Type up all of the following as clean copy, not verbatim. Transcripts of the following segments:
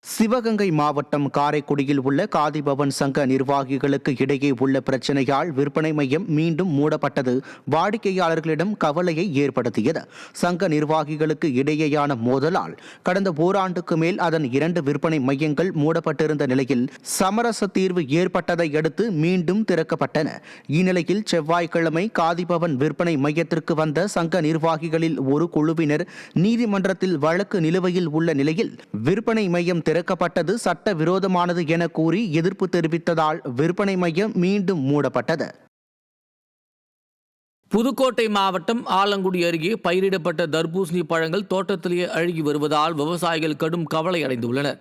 சிவகங்கை மாவட்டம் காரைக்குடியில் உள்ள காதிபவன் சங்க நிர்வாகிகளுக்கு இடையே உள்ள பிரச்சனையால் விற்பனை மையம் மீண்டும் மூடப்பட்டது வாடிக்கையாளர்களிடம் கவலையை ஏற்படுத்தியது. சங்க நிர்வாகிகளுக்கு இடையேயான மோதலால் கடந்த ஓராண்டுக்கு மேல் அதன் 2 விற்பனை மையங்கள் மூடப்பட்டிருந்த நிலையில் சமரச தீர்வு ஏற்பட்டதை அடுத்து மீண்டும் திறக்கப்பட்டன. இந்நிலையில் செவ்வாய்க்கிழமை காதிபவன் விற்பனை மையத்திற்கு வந்த சங்க நிர்வாகிகளில் ஒரு குழுவினர் நீதிமன்றத்தில் வழக்கு நிலுவையில் உள்ள நிலையில் விற்பனை மையம் திறக்கப்பட்டது சட்டவிரோதமானது என கூறி எதிர்ப்பு தெரிவித்ததால் விற்பனை மையம் மீண்டும் மூடப்பட்டது. புதுக்கோட்டை மாவட்டம் ஆலங்குடி அருகே பயிரிடப்பட்ட தர்பூசணி பழங்கள் தோட்டத்திலேயே அழுகி வருவதால் விவசாயிகள் கடும் கவலை அடைந்துள்ளனர்.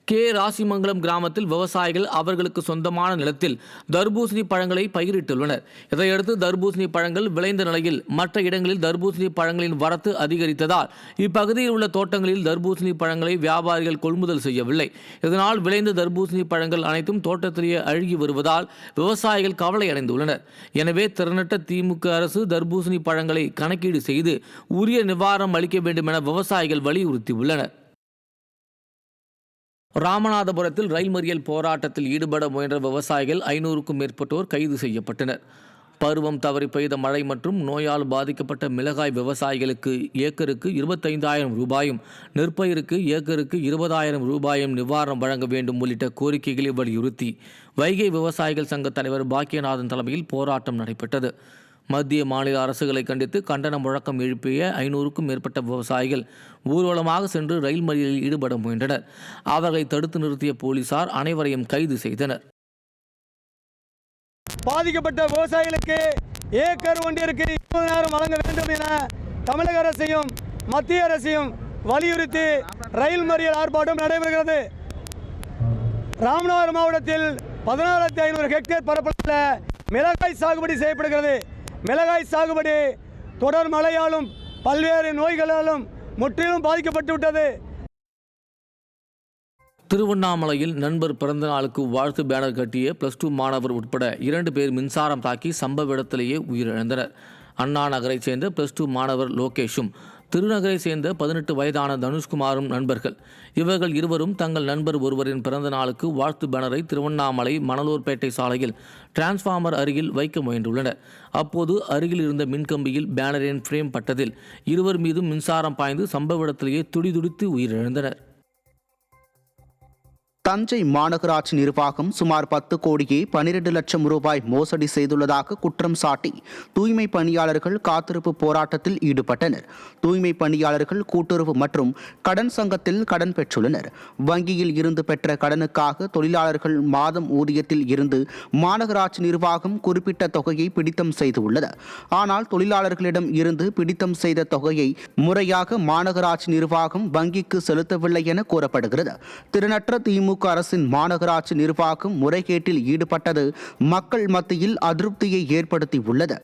கே ராசிமங்கலம் கிராமத்தில் விவசாயிகள் அவர்களுக்கு சொந்தமான நிலத்தில் தர்பூசணி பழங்களை பயிரிட்டுள்ளனர். இதையடுத்து தர்பூசணி பழங்கள் விளைந்த நிலையில் மற்ற இடங்களில் தர்பூசணி பழங்களின் வரத்து அதிகரித்ததால் இப்பகுதியில் உள்ள தோட்டங்களில் தர்பூசணி பழங்களை வியாபாரிகள் கொள்முதல் செய்யவில்லை. இதனால் விளைந்த தர்பூசணி பழங்கள் அனைத்தும் தோட்டத்திலேயே அழுகி வருவதால் விவசாயிகள் கவலை அடைந்துள்ளனர். எனவே திறனற்ற திமுக அரசு தர்பூசணி பழங்களை கணக்கீடு செய்து உரிய நிவாரணம் அளிக்க வேண்டும் என விவசாயிகள் வலியுறுத்தியுள்ளனர். ராமநாதபுரத்தில் ரயில் மறியல் போராட்டத்தில் ஈடுபட முயன்ற விவசாயிகள் 500க்கும் மேற்பட்டோர் கைது செய்யப்பட்டனர். பருவம் தவறி பெய்த மழை மற்றும் நோயால் பாதிக்கப்பட்ட மிளகாய் விவசாயிகளுக்கு ஏக்கருக்கு 25,000 ரூபாயும் நெற்பயிருக்கு ஏக்கருக்கு 20,000 ரூபாயும் நிவாரணம் வழங்க வேண்டும் உள்ளிட்ட கோரிக்கைகளை வலியுறுத்தி வைகை விவசாயிகள் சங்க தலைவர் பாக்கியநாதன் தலைமையில் போராட்டம் நடைபெற்றது. மத்திய மாநில அரசுகளை கண்டித்து கண்டன முழக்கம் எழுப்பிய 500க்கும் மேற்பட்ட விவசாயிகள் ஊர்வலமாக சென்று ரயில் மறியலில் ஈடுபட முயன்றனர். அவர்களை தடுத்து நிறுத்திய போலீசார் அனைவரையும் கைது செய்தனர். பாதிக்கப்பட்ட விவசாயிகளுக்கு ஏக்கர் ஒன்றிற்கு 20,000 வழங்க வேண்டும் என தமிழக அரசையும் மத்திய அரசையும் வலியுறுத்தி ரயில் மறியல் ஆர்ப்பாட்டம் நடைபெறுகிறது. ராமநாதபுரம் மாவட்டத்தில் 16,500 ஹெக்டேர் பரப்பளவில் மிளகாய் சாகுபடி செய்யப்படுகிறது. மிளகாய் சாகுபடி தொடர் மழையாலும் பல்வேறு நோய்களாலும் முற்றிலும் பாதிக்கப்பட்டு விட்டது. திருவண்ணாமலையில் நண்பர் பிறந்த நாளுக்கு வாழ்த்து பேனர் கட்டிய +2 மாணவர் உட்பட 2 பேர் மின்சாரம் தாக்கி சம்பவ இடத்திலேயே உயிரிழந்தனர். அண்ணா நகரை சேர்ந்த +2 மாணவர் லோகேஷும் திருநகரை சேர்ந்த 18 வயதான தனுஷ்குமாரும் நண்பர்கள். இவர்கள் இருவரும் தங்கள் நண்பர் ஒருவரின் பிறந்த நாளுக்கு வாழ்த்து பேனரை திருவண்ணாமலை மணலூர்பேட்டை சாலையில் டிரான்ஸ்பார்மர் அருகில் வைக்க முயன்றுள்ளனர். அப்போது அருகில் இருந்த மின்கம்பியில் பேனரின் ஃப்ரேம் பட்டதில் இருவர் மீதும் மின்சாரம் பாய்ந்து சம்பவ இடத்திலேயே துடிதுடித்து உயிரிழந்தனர். தஞ்சை மாநகராட்சி நிர்வாகம் சுமார் 10 கோடியே 12 லட்சம் ரூபாய் மோசடி செய்துள்ளதாக குற்றம் சாட்டி தூய்மை பணியாளர்கள் காத்திருப்பு போராட்டத்தில் ஈடுபட்டனர். தூய்மை பணியாளர்கள் கூட்டுறவு மற்றும் கடன் சங்கத்தில் கடன் பெற்றுள்ளனர். வங்கியில் இருந்து பெற்ற கடனுக்காக தொழிலாளர்கள் மாதம் ஊதியத்தில் இருந்து மாநகராட்சி நிர்வாகம் குறிப்பிட்ட தொகையை பிடித்தம் செய்துள்ளது. ஆனால் தொழிலாளர்களிடம் இருந்து பிடித்தம் செய்த தொகையை முறையாக மாநகராட்சி நிர்வாகம் வங்கிக்கு செலுத்தவில்லை என கூறப்படுகிறது. திறனற்ற திமுக அரசின் மாநகராட்சி நிர்வாகம் முறைகேட்டில் ஈடுபட்டது மக்கள் மத்தியில் அதிருப்தியை ஏற்படுத்தியுள்ளது.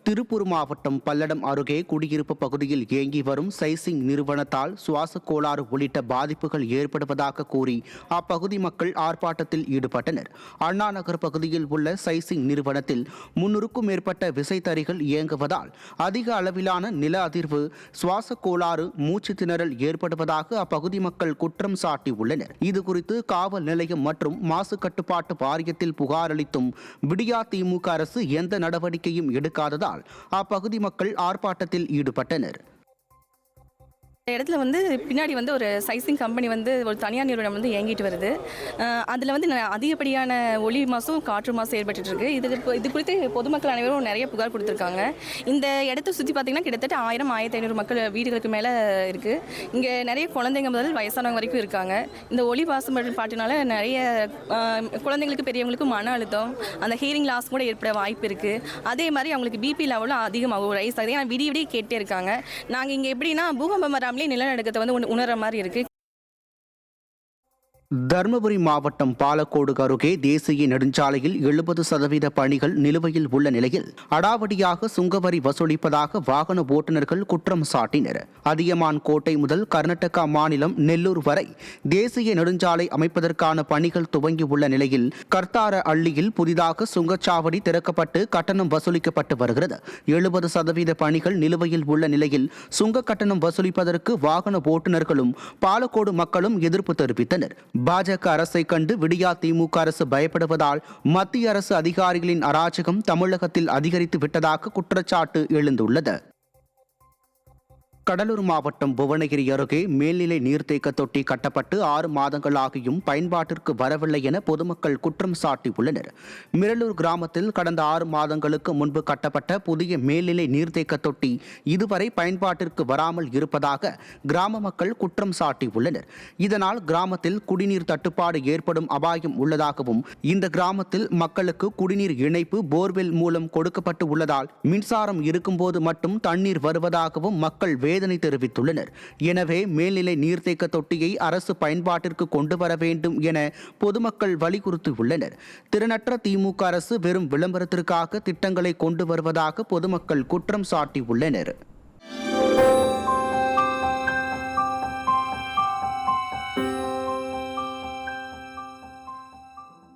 திருப்பூர் மாவட்டம் பல்லடம் அருகே குடியிருப்பு பகுதியில் இயங்கி வரும் சைசிங் நிறுவனத்தால் சுவாச கோளாறு உள்ளிட்ட பாதிப்புகள் ஏற்படுவதாக கூறி அப்பகுதி மக்கள் ஆர்ப்பாட்டத்தில் ஈடுபட்டனர். அண்ணா நகர் பகுதியில் உள்ள சைசிங் நிறுவனத்தில் 300க்கும் மேற்பட்ட விசைத்தறிகள் இயங்குவதால் அதிக அளவிலான நில அதிர்வு, சுவாச கோளாறு, மூச்சு திணறல் ஏற்படுவதாக அப்பகுதி மக்கள் குற்றம் சாட்டியுள்ளனர். இதுகுறித்து காவல் நிலையம் மற்றும் மாசு கட்டுப்பாட்டு வாரியத்தில் புகார் அளித்தும் விடியா திமுக அரசு எந்த நடவடிக்கையும் எடுக்காததால் அப்பகுதி மக்கள் ஆர்ப்பாட்டத்தில் ஈடுபட்டனர். இடத்துல பின்னாடி ஒரு சைசிங் கம்பெனி ஒரு தனியார் நிறுவனம் இயங்கிட்டு வருது. அதில் அதிகப்படியான ஒளி மாசும் காற்று மாசும் ஏற்பட்டு இருக்கு. இது குறித்து பொதுமக்கள் அனைவரும் நிறைய புகார் கொடுத்துருக்காங்க. இந்த இடத்த சுற்றி பார்த்தீங்கன்னா கிட்டத்தட்ட 1000-1500 மக்கள் வீடுகளுக்கு மேலே இருக்குது. இங்கே நிறைய குழந்தைங்க முதல் வயசானவங்க வரைக்கும் இருக்காங்க. இந்த ஒளி மாசுபாடு பாட்டினால நிறைய குழந்தைங்களுக்கு பெரியவங்களுக்கு மன அழுத்தம், அந்த ஹியரிங் லாஸ் கூட ஏற்பட வாய்ப்பு இருக்குது. அதே மாதிரி அவங்களுக்கு பிபி லெவலும் அதிகமாகும், ரைஸ் ஆகுது. ஏன்னா விடிய கேட்டே இருக்காங்க. நாங்கள் இங்கே எப்படின்னா பூகம்பம் வராமலே நிலநடுக்கத்தை உணர்ற மாதிரி இருக்குது. தருமபுரி மாவட்டம் பாலக்கோடு அருகே தேசிய நெடுஞ்சாலையில் 70% பணிகள் நிலுவையில் உள்ள நிலையில் அடாவடியாக சுங்கவரி வசூலிப்பதாக வாகன ஓட்டுநர்கள் குற்றம் சாட்டினர். அதியமான் கோட்டை முதல் கர்நாடகா மாநிலம் நெல்லூர் வரை தேசிய நெடுஞ்சாலை அமைப்பதற்கான பணிகள் துவங்கியுள்ள நிலையில் கர்த்தார அள்ளியில் புதிதாக சுங்கச்சாவடி திறக்கப்பட்டு கட்டணம் வசூலிக்கப்பட்டு வருகிறது. 70% பணிகள் நிலுவையில் உள்ள நிலையில் சுங்க கட்டணம் வசூலிப்பதற்கு வாகன ஓட்டுநர்களும் பாலக்கோடு மக்களும் எதிர்ப்பு தெரிவித்தனர். பாஜக அரசை கண்டு விடியா திமுக அரசு பயப்படுவதால் மத்திய அரசு அதிகாரிகளின் அராஜகம் தமிழகத்தில் அதிகரித்து விட்டதாக குற்றச்சாட்டு எழுந்துள்ளது. கடலூர் மாவட்டம் புவனகிரி அருகே மேல்நிலை நீர்த்தேக்க தொட்டி கட்டப்பட்டு 6 மாதங்களாகியும் பயன்பாட்டிற்கு வரவில்லை என பொதுமக்கள் குற்றம் சாட்டியுள்ளனர். மிரலூர் கிராமத்தில் கடந்த 6 மாதங்களுக்கு முன்பு கட்டப்பட்ட புதிய மேல்நிலை நீர்த்தேக்க தொட்டி இதுவரை பயன்பாட்டிற்கு வராமல் இருப்பதாக கிராம மக்கள் குற்றம் சாட்டியுள்ளனர். இதனால் கிராமத்தில் குடிநீர் தட்டுப்பாடு ஏற்படும் அபாயம் உள்ளதாகவும் இந்த கிராமத்தில் மக்களுக்கு குடிநீர் இணைப்பு போர்வெல் மூலம் கொடுக்கப்பட்டு உள்ளதால் மின்சாரம் இருக்கும்போது மட்டும் தண்ணீர் வருவதாகவும் மக்கள் வேதனை தெரிவித்துள்ளனர். எனவே மேல்நிலை நீர்த்தேக்க தொட்டியை அரசு பயன்பாட்டிற்கு கொண்டு வர வேண்டும் என பொதுமக்கள் வலியுறுத்தியுள்ளனர். திறனற்ற திமுக அரசு வெறும் விளம்பரத்திற்காக திட்டங்களை கொண்டு வருவதாக பொதுமக்கள் குற்றம் சாட்டியுள்ளனர்.